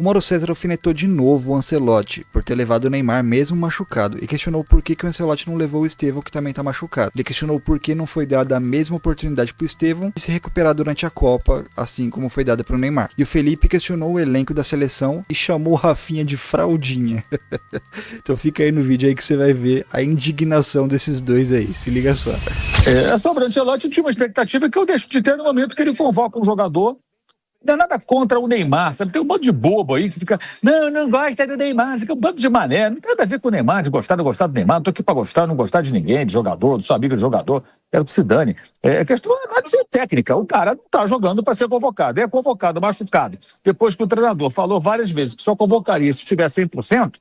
O Mauro César alfinetou de novo o Ancelotti por ter levado o Neymar mesmo machucado e questionou por que o Ancelotti não levou o Estevão, que também tá machucado. Ele questionou por que não foi dada a mesma oportunidade pro Estevão de se recuperar durante a Copa, assim como foi dada pro Neymar. E o Felipe questionou o elenco da seleção e chamou o Rafinha de fraldinha. Então fica aí no vídeo aí que você vai ver a indignação desses dois aí. Se liga só. Sobre o Ancelotti, eu tinha uma expectativa que eu deixo de ter no momento que ele convoca um jogador. Não é nada contra o Neymar, sabe? Tem um bando de bobo aí que fica, não gosta do Neymar, fica um bando de mané. Não tem nada a ver com o Neymar, de gostar, não gostar do Neymar. Não tô aqui pra gostar, não gostar de ninguém, de jogador, do seu amigo de jogador. Quero que se dane. A questão é de ser técnica. O cara não tá jogando para ser convocado. É convocado, machucado. Depois que o treinador falou várias vezes que só convocaria se tiver 100%,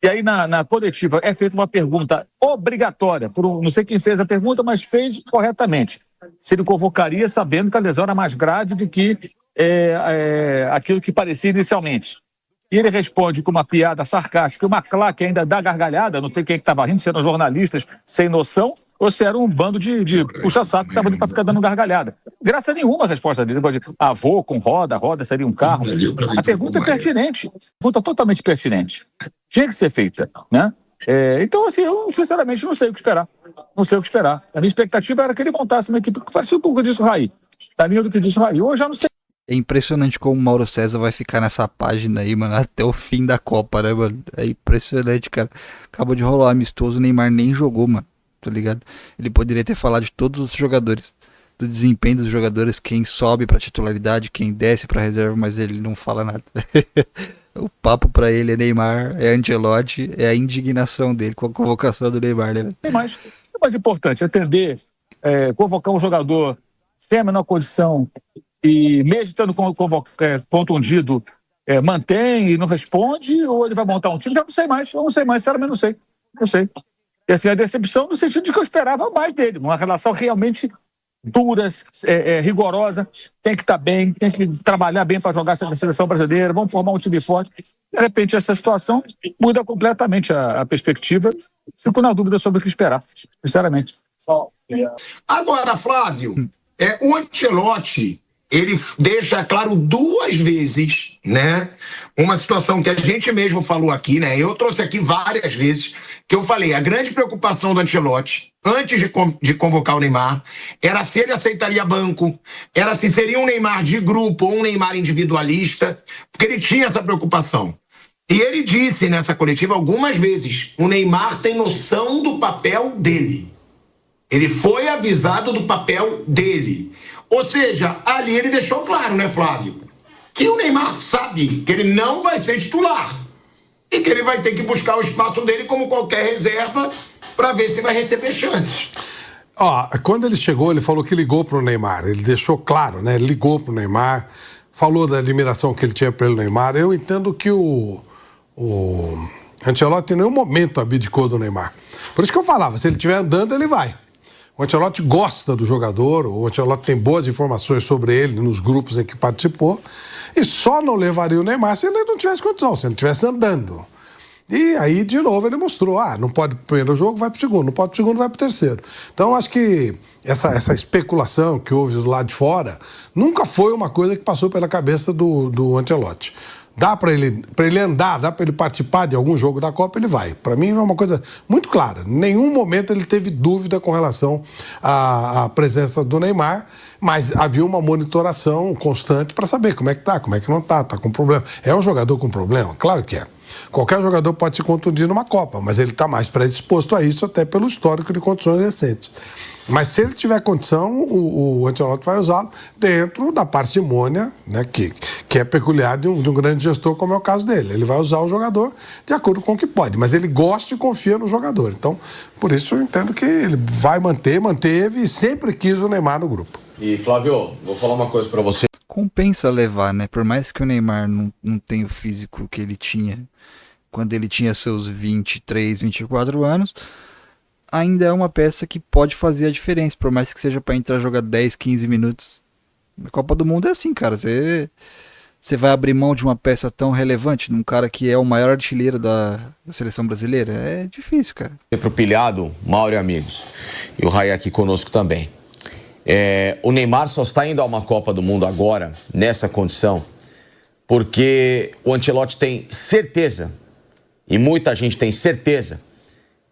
e aí na coletiva é feita uma pergunta obrigatória, não sei quem fez a pergunta, mas fez corretamente. Se ele convocaria sabendo que a lesão era mais grave do que aquilo que parecia inicialmente. E ele responde com uma piada sarcástica, uma claque ainda dá gargalhada, não sei quem estava rindo, se eram jornalistas sem noção, ou se era um bando de puxa-saco que estava ali para ficar dando gargalhada. Graça nenhuma a resposta dele. Avô com roda seria um carro. A pergunta é pertinente, pergunta totalmente pertinente. Tinha que ser feita, né? Então, assim, eu sinceramente não sei o que esperar. Não sei o que esperar. A minha expectativa era que ele montasse uma equipe que parecia o que disse o Raí. Da linha do que disse o Raí. Hoje eu já não sei. É impressionante como o Mauro César vai ficar nessa página aí, mano, até o fim da Copa, né, mano? É impressionante, cara. Acabou de rolar amistoso, o Neymar nem jogou, mano, tá ligado? Ele poderia ter falado de todos os jogadores, do desempenho dos jogadores, quem sobe pra titularidade, quem desce pra reserva, mas ele não fala nada. O papo pra ele é Neymar, é Ancelotti, é a indignação dele com a convocação do Neymar, né? O mais importante é atender, convocar um jogador sem a menor condição e mesmo estando contundido, mantém e não responde, ou ele vai montar um time? Eu não sei mais, sinceramente não sei. E assim, a decepção no sentido de que eu esperava mais dele, uma relação realmente dura, rigorosa, tem que estar bem, tem que trabalhar bem para jogar essa seleção brasileira, vamos formar um time forte. De repente, essa situação muda completamente a perspectiva. Fico na dúvida sobre o que esperar, sinceramente. Agora, Flávio, o Ancelotti, ele deixa claro 2 vezes, né, uma situação que a gente mesmo falou aqui, né, eu trouxe aqui várias vezes, que eu falei, a grande preocupação do Ancelotti, antes de convocar o Neymar, era se ele aceitaria banco, era se seria um Neymar de grupo ou um Neymar individualista, porque ele tinha essa preocupação. E ele disse nessa coletiva algumas vezes, o Neymar tem noção do papel dele. Ele foi avisado do papel dele. Ou seja, ali ele deixou claro, né, Flávio? Que o Neymar sabe que ele não vai ser titular. E que ele vai ter que buscar o espaço dele como qualquer reserva para ver se vai receber chances. Quando ele chegou, ele falou que ligou pro Neymar. Ele deixou claro, né? Ele ligou pro Neymar, falou da admiração que ele tinha pelo Neymar. Eu entendo que o Ancelotti em nenhum momento abdicou do Neymar. Por isso que eu falava, se ele estiver andando, ele vai. O Ancelotti gosta do jogador, o Ancelotti tem boas informações sobre ele nos grupos em que participou, e só não levaria o Neymar se ele não tivesse condição, se ele estivesse andando. E aí, de novo, ele mostrou, não pode pro primeiro jogo, vai pro segundo, não pode pro segundo, vai pro terceiro. Então, acho que essa especulação que houve do lado de fora nunca foi uma coisa que passou pela cabeça do Ancelotti. Dá para ele andar, dá para ele participar de algum jogo da Copa, ele vai. Para mim é uma coisa muito clara. Em nenhum momento ele teve dúvida com relação à presença do Neymar, mas havia uma monitoração constante para saber como é que tá, como é que não tá com problema. É um jogador com problema? Claro que é. Qualquer jogador pode se contundir numa Copa, mas ele está mais predisposto a isso até pelo histórico de condições recentes. Mas se ele tiver condição, o Ancelotti vai usá-lo dentro da parcimônia, né, que é peculiar de um grande gestor, como é o caso dele. Ele vai usar o jogador de acordo com o que pode, mas ele gosta e confia no jogador. Então, por isso eu entendo que ele vai manteve e sempre quis o Neymar no grupo. E, Flávio, vou falar uma coisa pra você. Compensa levar, né? Por mais que o Neymar não tenha o físico que ele tinha quando ele tinha seus 23, 24 anos, ainda é uma peça que pode fazer a diferença, por mais que seja para entrar jogar 10, 15 minutos. Na Copa do Mundo é assim, cara. Você vai abrir mão de uma peça tão relevante num cara que é o maior artilheiro da seleção brasileira? É difícil, cara. Pro Pilhado, Mauro e amigos. E o Raí aqui conosco também. O Neymar só está indo a uma Copa do Mundo agora, nessa condição, porque o Ancelotti tem certeza, e muita gente tem certeza,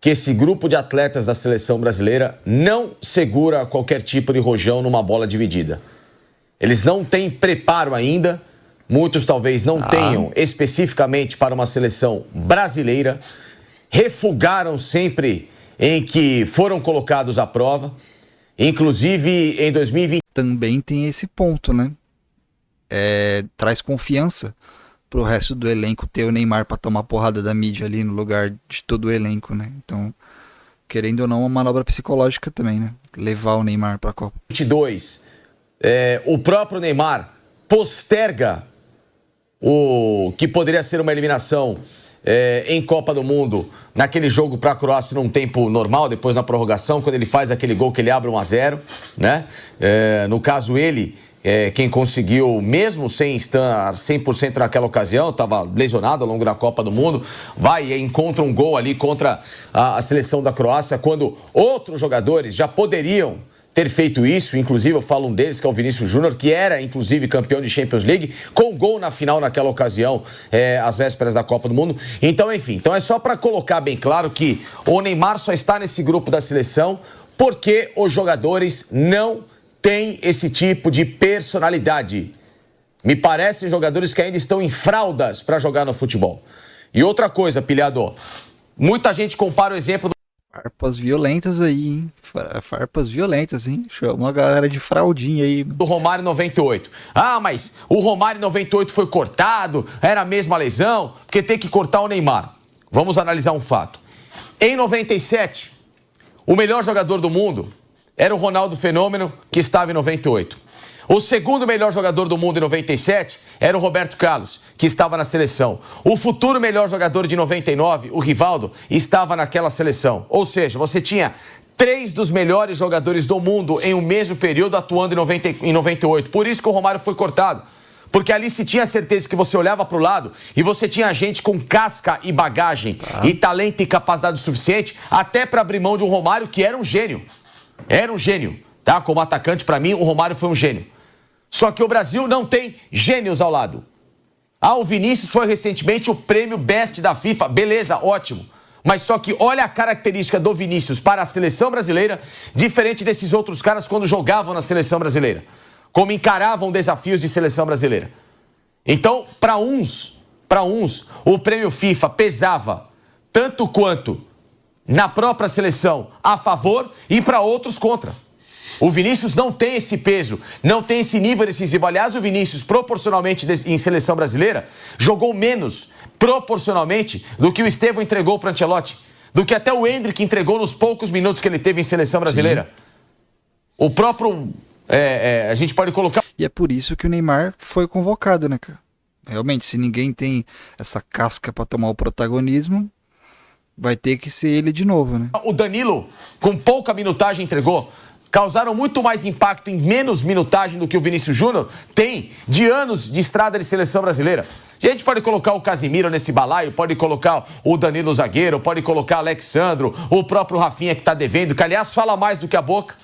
que esse grupo de atletas da seleção brasileira não segura qualquer tipo de rojão numa bola dividida. Eles não têm preparo ainda, muitos talvez não tenham especificamente para uma seleção brasileira, refugaram sempre em que foram colocados à prova, inclusive em 2020. Também tem esse ponto, né? Traz confiança pro resto do elenco ter o Neymar pra tomar porrada da mídia ali no lugar de todo o elenco, né? Então, querendo ou não, uma manobra psicológica também, né? Levar o Neymar pra Copa. 22, o próprio Neymar posterga o que poderia ser uma eliminação em Copa do Mundo naquele jogo para a Croácia num tempo normal, depois na prorrogação, quando ele faz aquele gol que ele abre 1-0, né? No caso, ele, quem conseguiu, mesmo sem estar 100% naquela ocasião, estava lesionado ao longo da Copa do Mundo, vai e encontra um gol ali contra a seleção da Croácia, quando outros jogadores já poderiam ter feito isso, inclusive eu falo um deles, que é o Vinícius Júnior, que era inclusive campeão de Champions League, com gol na final naquela ocasião, às vésperas da Copa do Mundo. Então, enfim, então é só para colocar bem claro que o Neymar só está nesse grupo da seleção porque os jogadores não têm esse tipo de personalidade. Me parecem jogadores que ainda estão em fraldas para jogar no futebol. E outra coisa, pilhado, muita gente compara o exemplo do Farpas violentas aí, hein? Farpas violentas, hein? Chama a galera de fraldinha aí. Do Romário 98. Ah, mas o Romário 98 foi cortado, era a mesma lesão, porque tem que cortar o Neymar. Vamos analisar um fato. Em 97, o melhor jogador do mundo era o Ronaldo Fenômeno, que estava em 98. O segundo melhor jogador do mundo em 97 era o Roberto Carlos, que estava na seleção. O futuro melhor jogador de 99, o Rivaldo, estava naquela seleção. Ou seja, você tinha 3 dos melhores jogadores do mundo em um mesmo período atuando em 98. Por isso que o Romário foi cortado. Porque ali se tinha certeza que você olhava para o lado e você tinha gente com casca e bagagem e talento e capacidade suficiente até para abrir mão de um Romário que era um gênio. Era um gênio, tá? Como atacante, para mim, o Romário foi um gênio. Só que o Brasil não tem gênios ao lado. O Vinícius foi recentemente o prêmio Best da FIFA. Beleza, ótimo. Mas só que olha a característica do Vinícius para a seleção brasileira, diferente desses outros caras quando jogavam na seleção brasileira. Como encaravam desafios de seleção brasileira. Então, para uns, o prêmio FIFA pesava tanto quanto na própria seleção a favor e para outros contra. O Vinícius não tem esse peso, não tem esse nível decisivo. Aliás, o Vinícius, proporcionalmente em seleção brasileira, jogou menos proporcionalmente do que o Estevão entregou para o Ancelotti, do que até o Endrick entregou nos poucos minutos que ele teve em seleção brasileira. Sim. O próprio... a gente pode colocar... E é por isso que o Neymar foi convocado, né, cara? Realmente, se ninguém tem essa casca para tomar o protagonismo, vai ter que ser ele de novo, né? O Danilo, com pouca minutagem, entregou. Causaram muito mais impacto em menos minutagem do que o Vinícius Júnior tem de anos de estrada de seleção brasileira. A gente pode colocar o Casimiro nesse balaio, pode colocar o Danilo zagueiro, pode colocar o Alexandro, o próprio Rafinha que tá devendo, que aliás fala mais do que a boca,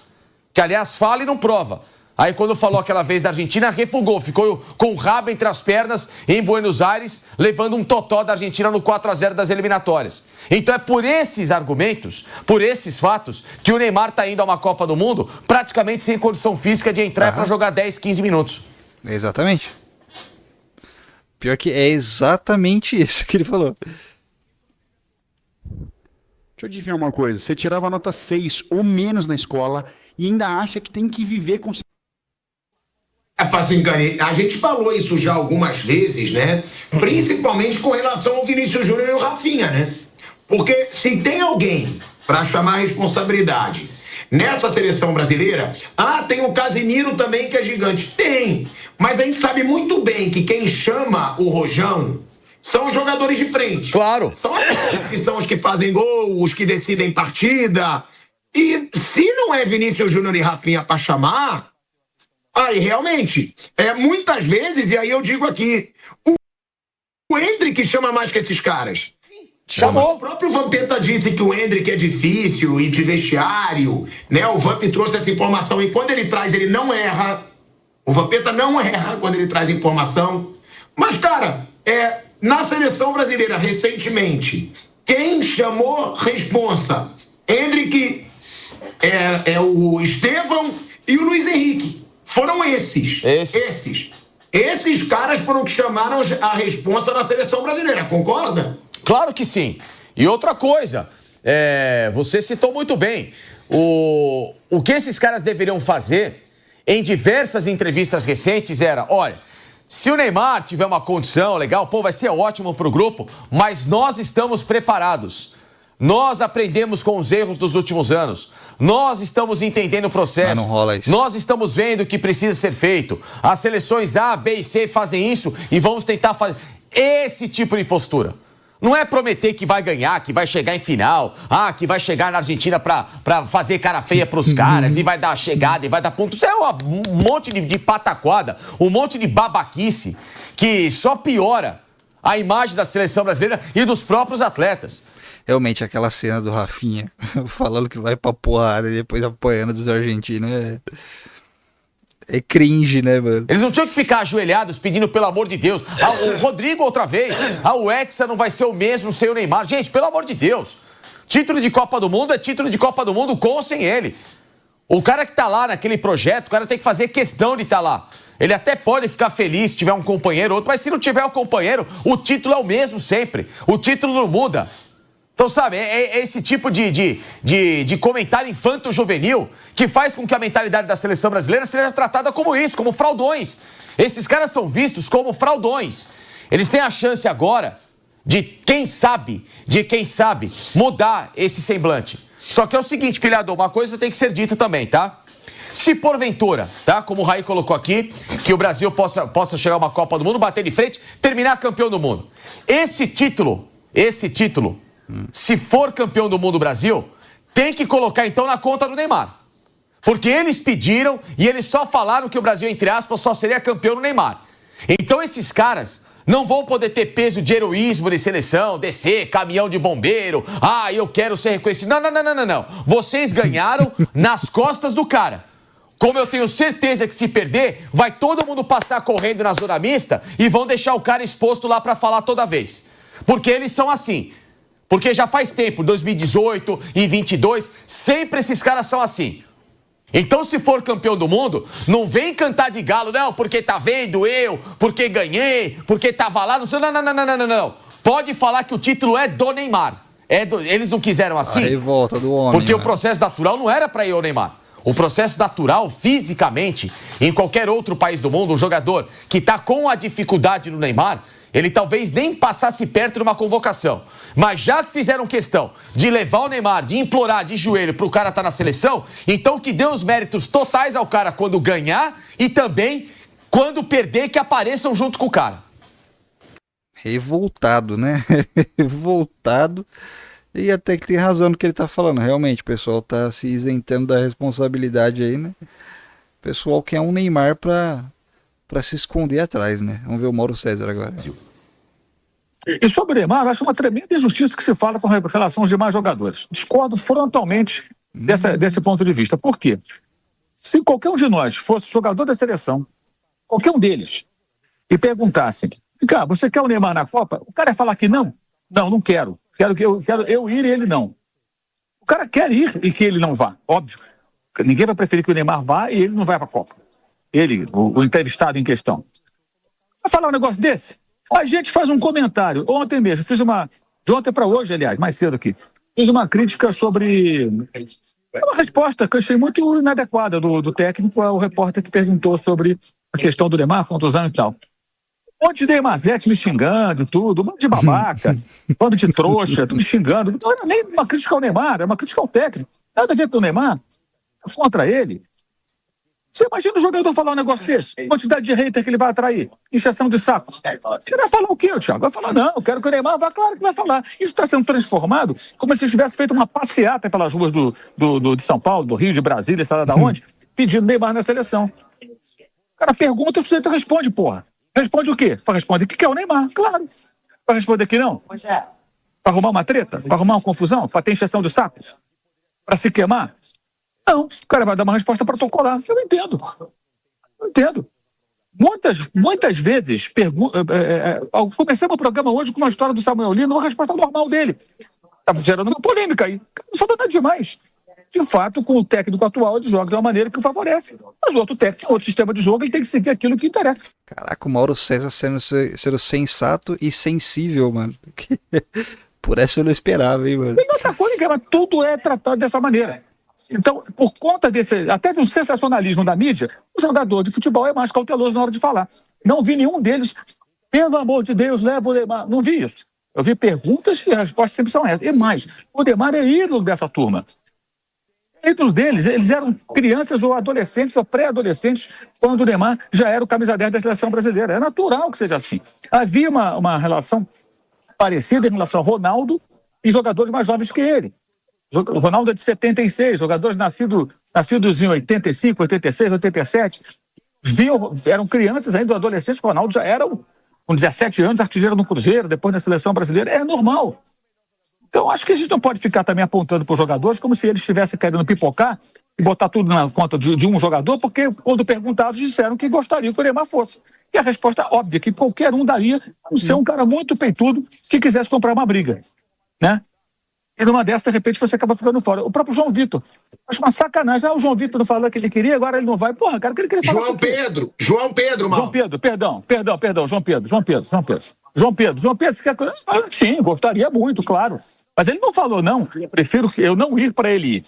que aliás fala e não prova. Aí quando falou aquela vez da Argentina, refugou, ficou com o rabo entre as pernas em Buenos Aires, levando um totó da Argentina no 4-0 das eliminatórias. Então é por esses argumentos, por esses fatos, que o Neymar tá indo a uma Copa do Mundo praticamente sem condição física de entrar para jogar 10, 15 minutos. Exatamente. Pior que é exatamente isso que ele falou. Deixa eu adivinhar uma coisa, você tirava nota 6 ou menos na escola e ainda acha que tem que viver com... Facincani, a gente falou isso já algumas vezes, né? Principalmente com relação ao Vinícius Júnior e o Rafinha, né? Porque se tem alguém para chamar a responsabilidade nessa seleção brasileira, tem o Casemiro também que é gigante. Tem, mas a gente sabe muito bem que quem chama o rojão são os jogadores de frente. Claro. São os que fazem gol, os que decidem partida. E se não é Vinícius Júnior e Rafinha para chamar, aí realmente, muitas vezes, e aí eu digo aqui, o Endrick chama mais que esses caras. Chamou. O próprio Vampeta disse que o Endrick é difícil e de vestiário, né? O Vamp trouxe essa informação e quando ele traz, ele não erra. O Vampeta não erra quando ele traz informação. Mas, cara, na seleção brasileira, recentemente, quem chamou responsa? Hendrick, o Estevão e o Luiz Henrique. Foram esses. Esses caras foram que chamaram a responsa na seleção brasileira, concorda? Claro que sim. E outra coisa, você citou muito bem, o que esses caras deveriam fazer em diversas entrevistas recentes era, olha, se o Neymar tiver uma condição legal, vai ser ótimo pro grupo, mas nós estamos preparados. Nós aprendemos com os erros dos últimos anos. Nós estamos entendendo o processo. Mas não rola isso. Nós estamos vendo o que precisa ser feito. As seleções A, B e C fazem isso e vamos tentar fazer esse tipo de postura. Não é prometer que vai ganhar, que vai chegar em final, que vai chegar na Argentina pra fazer cara feia pros caras e vai dar chegada e vai dar ponto. Isso é um monte de pataquada, um monte de babaquice que só piora a imagem da seleção brasileira e dos próprios atletas. Realmente, aquela cena do Rafinha falando que vai pra porrada e depois apoiando dos argentinos é cringe, né, mano? Eles não tinham que ficar ajoelhados pedindo pelo amor de Deus. O Rodrigo outra vez. O Hexa não vai ser o mesmo sem o Neymar. Gente, pelo amor de Deus. Título de Copa do Mundo é título de Copa do Mundo com ou sem ele. O cara que tá lá naquele projeto, o cara tem que fazer questão de estar lá. Ele até pode ficar feliz se tiver um companheiro ou outro, mas se não tiver um companheiro, o título é o mesmo sempre. O título não muda. Então, sabe, é esse tipo de comentário infanto-juvenil que faz com que a mentalidade da seleção brasileira seja tratada como isso, como fraudões. Esses caras são vistos como fraudões. Eles têm a chance agora de, quem sabe, mudar esse semblante. Só que é o seguinte, pilhador, uma coisa tem que ser dita também, tá? Se porventura, tá, como o Raí colocou aqui, que o Brasil possa chegar a uma Copa do Mundo, bater de frente, terminar campeão do mundo. Esse título, se for campeão do mundo Brasil, tem que colocar então na conta do Neymar. Porque eles pediram e eles só falaram que o Brasil, entre aspas, só seria campeão no Neymar. Então esses caras não vão poder ter peso de heroísmo de seleção, descer, caminhão de bombeiro, eu quero ser reconhecido. Não. Vocês ganharam nas costas do cara. Como eu tenho certeza que se perder, vai todo mundo passar correndo na zona mista e vão deixar o cara exposto lá pra falar toda vez. Porque eles são assim. Porque já faz tempo, 2018 e 22, sempre esses caras são assim. Então, se for campeão do mundo, não vem cantar de galo, não, porque tá vendo porque ganhei, porque tava lá, não. Pode falar que o título é do Neymar. Eles não quiseram assim? A revolta do homem. Porque o processo natural não era pra ir ao Neymar. O processo natural, fisicamente, em qualquer outro país do mundo, um jogador que tá com a dificuldade no Neymar, ele talvez nem passasse perto de uma convocação. Mas já que fizeram questão de levar o Neymar, de implorar de joelho pro cara estar na seleção, então que dê os méritos totais ao cara quando ganhar e também quando perder, que apareçam junto com o cara. Revoltado, né? Revoltado. E até que tem razão no que ele tá falando. Realmente, o pessoal tá se isentando da responsabilidade aí, né? O pessoal quer um Neymar pra se esconder atrás, né? Vamos ver o Mauro César agora. E sobre o Neymar, eu acho uma tremenda injustiça que se fala com relação aos demais jogadores. Discordo frontalmente desse ponto de vista. Por quê? Se qualquer um de nós fosse jogador da seleção, qualquer um deles, e perguntasse, cara, você quer o Neymar na Copa? O cara ia falar que não. Não quero. Quero eu ir e ele não. O cara quer ir e que ele não vá, óbvio. Ninguém vai preferir que o Neymar vá e ele não vai para a Copa. Ele, o entrevistado em questão. Vai falar um negócio desse? A gente faz um comentário. Ontem mesmo, de ontem para hoje, aliás, mais cedo aqui, fiz uma crítica sobre uma resposta que eu achei muito inadequada do técnico ao repórter que perguntou sobre a questão do Neymar, contusão e tal. Um monte de Neymarzete me xingando e tudo, um monte de babaca, um bando de trouxa, tudo xingando. Não era nem uma crítica ao Neymar, é uma crítica ao técnico. Nada a ver com o Neymar, contra ele. Você imagina o jogador falar um negócio desse? Quantidade de hater que ele vai atrair. Injeção de saco. Ele vai falar o quê, Thiago? Vai falar, não, eu quero que o Neymar vá. Claro que vai falar. Isso está sendo transformado como se tivesse feito uma passeata pelas ruas de São Paulo, do Rio, de Brasília, sei lá da onde, pedindo Neymar na seleção. O cara pergunta e o sujeito responde, porra. Responde o quê? Para responder que quer o Neymar, claro. Para responder que não? Para arrumar uma treta? Para arrumar uma confusão? Para ter injeção de saco? Para se queimar? Não, o cara vai dar uma resposta protocolar. Eu entendo. Muitas vezes, começamos o programa hoje com uma história do Samuel Lino, uma resposta normal dele. Estava gerando uma polêmica aí. Não falou nada demais. De fato, com o técnico atual, ele joga de uma maneira que o favorece. Mas o outro técnico, outro sistema de jogo, ele tem que seguir aquilo que interessa. Caraca, o Mauro César sendo sensato e sensível, mano. Por essa eu não esperava, hein, mano. Tem outra coisa, mas tudo é tratado dessa maneira. Então, por conta até de um sensacionalismo da mídia, o jogador de futebol é mais cauteloso na hora de falar. Não vi nenhum deles, pelo amor de Deus, leva o Neymar. Não vi isso. Eu vi perguntas e as respostas sempre são essas. E mais, o Neymar é ídolo dessa turma. Ídolo deles, eles eram crianças ou adolescentes ou pré-adolescentes quando o Neymar já era o camisa 10 da seleção brasileira. É natural que seja assim. Havia uma relação parecida em relação ao Ronaldo e jogadores mais jovens que ele. O Ronaldo é de 76, jogadores nascidos em 85, 86, 87, eram crianças ainda, adolescentes. O Ronaldo já era, com 17 anos, artilheiro no Cruzeiro, depois na seleção brasileira. É normal. Então, acho que a gente não pode ficar também apontando para os jogadores como se eles estivessem querendo pipocar e botar tudo na conta de um jogador, porque quando perguntados disseram que gostariam que o Neymar fosse. E a resposta óbvia, que qualquer um daria, a não ser um cara muito peitudo que quisesse comprar uma briga, né? E numa dessas, de repente, você acaba ficando fora. O próprio João Vitor. Acho uma sacanagem. O João Vitor não falou que ele queria, agora ele não vai. Porra, cara, o que ele queria falar? João Pedro, mano. João Pedro, perdão, João Pedro, você quer... Sim, gostaria muito, claro. Mas ele não falou, não. Prefiro eu não ir para ele ir.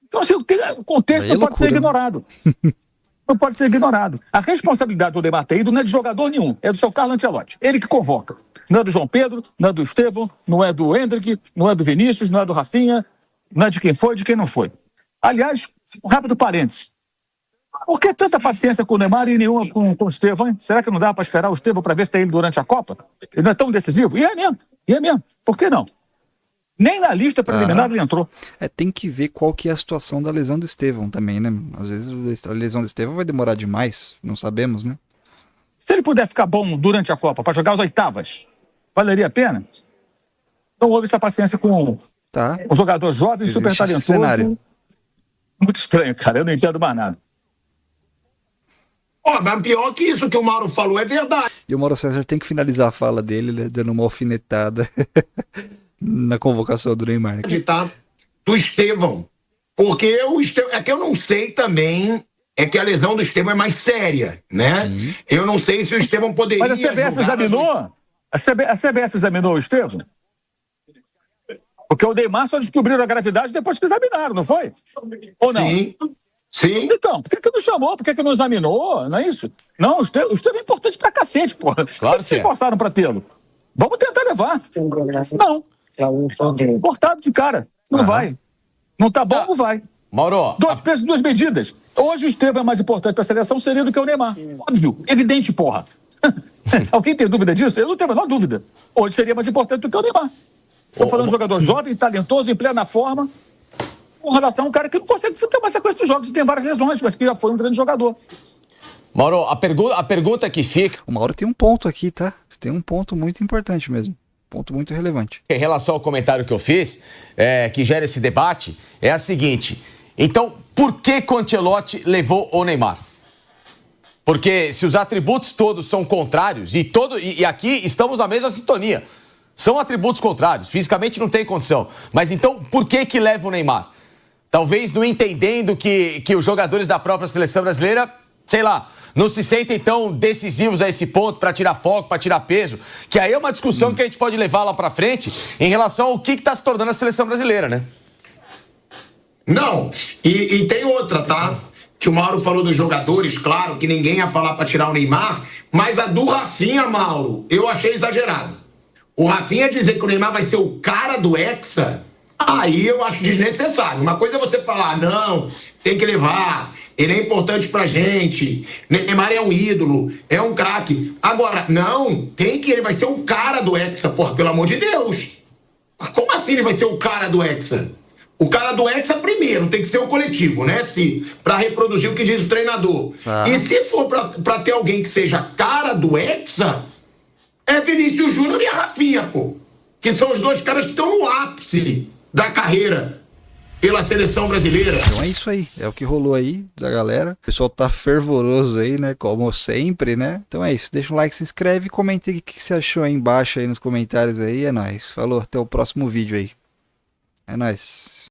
Então, assim, o contexto não pode ser ignorado. Não pode ser ignorado. A responsabilidade do Neymar ter ido não é de jogador nenhum, é do seu Carlo Ancelotti. Ele que convoca. Não é do João Pedro, não é do Estevão, não é do Endrick, não é do Vinícius, não é do Rafinha, não é de quem foi, de quem não foi. Aliás, um rápido parênteses. Por que tanta paciência com o Neymar e nenhuma com o Estevão, hein? Será que não dá para esperar o Estevão para ver se tem ele durante a Copa? Ele não é tão decisivo? E é mesmo. Por que não? Nem na lista preliminar ele entrou. Tem que ver qual que é a situação da lesão do Estevão também, né? Às vezes a lesão do Estevão vai demorar demais, não sabemos, né? Se ele puder ficar bom durante a Copa para jogar as oitavas, valeria a pena? Não houve essa paciência com um jogador jovem, super talentoso. Cenário. Muito estranho, cara. Eu não entendo mais nada. Mas pior que isso que o Mauro falou é verdade. E o Mauro César tem que finalizar a fala dele, né, dando uma alfinetada na convocação do Neymar. Do Estevão. Porque o Estevão... É que eu não sei também... É que a lesão do Estevão é mais séria, né? Sim. Eu não sei se o Estevão poderia... Mas a CBF examinou? A CBF examinou o Estevão? Porque o Neymar só descobriu a gravidade depois que examinaram, não foi? Ou não? Sim. Então, por que não chamou? Por que não examinou? Não é isso? Não, o Estevão é importante pra cacete, porra. Claro que se esforçaram pra tê-lo. Vamos tentar levar. Não. Cortado de cara. Não vai. Não tá bom, não vai. Mauro... 2 pesos, 2 medidas. Hoje o Estevão é mais importante para a seleção, seria do que o Neymar. Óbvio, evidente, porra. Alguém tem dúvida disso? Eu não tenho a menor dúvida. Hoje seria mais importante do que o Neymar. Estou falando de jogador jovem, talentoso, em plena forma, com relação a um cara que não consegue ter uma sequência de jogos e tem várias lesões, mas que já foi um grande jogador. Mauro, a pergunta que fica... O Mauro tem um ponto aqui, tá? Tem um ponto muito importante mesmo. Ponto muito relevante. Em relação ao comentário que eu fiz, que gera esse debate, é a seguinte... Então, por que o Ancelotti levou o Neymar? Porque se os atributos todos são contrários, e aqui estamos na mesma sintonia, são atributos contrários, fisicamente não tem condição. Mas então, por que leva o Neymar? Talvez não entendendo que os jogadores da própria seleção brasileira, sei lá, não se sentem tão decisivos a esse ponto para tirar foco, para tirar peso, que aí é uma discussão que a gente pode levar lá para frente em relação ao que está se tornando a seleção brasileira, né? Não, e tem outra, tá? Que o Mauro falou dos jogadores, claro que ninguém ia falar pra tirar o Neymar, mas a do Rafinha, Mauro, eu achei exagerado. O Rafinha dizer que o Neymar vai ser o cara do Hexa, aí eu acho desnecessário. Uma coisa é você falar, não, tem que levar, ele é importante pra gente, Neymar é um ídolo, é um craque. Agora, não, ele vai ser o cara do Hexa, porra, pelo amor de Deus. Como assim ele vai ser o cara do Hexa? O cara do Hexa primeiro tem que ser o coletivo, né? Para reproduzir o que diz o treinador. E se for para ter alguém que seja cara do Hexa, é Vinícius Júnior e a Rafinha, pô. Que são os 2 caras que estão no ápice da carreira. pela seleção brasileira. Então é isso aí, é o que rolou aí da galera. O pessoal tá fervoroso aí, né? Como sempre, né? Então é isso, deixa um like, se inscreve e comenta aí o que você achou aí embaixo aí nos comentários aí. É nóis. Falou, até o próximo vídeo aí. É nóis.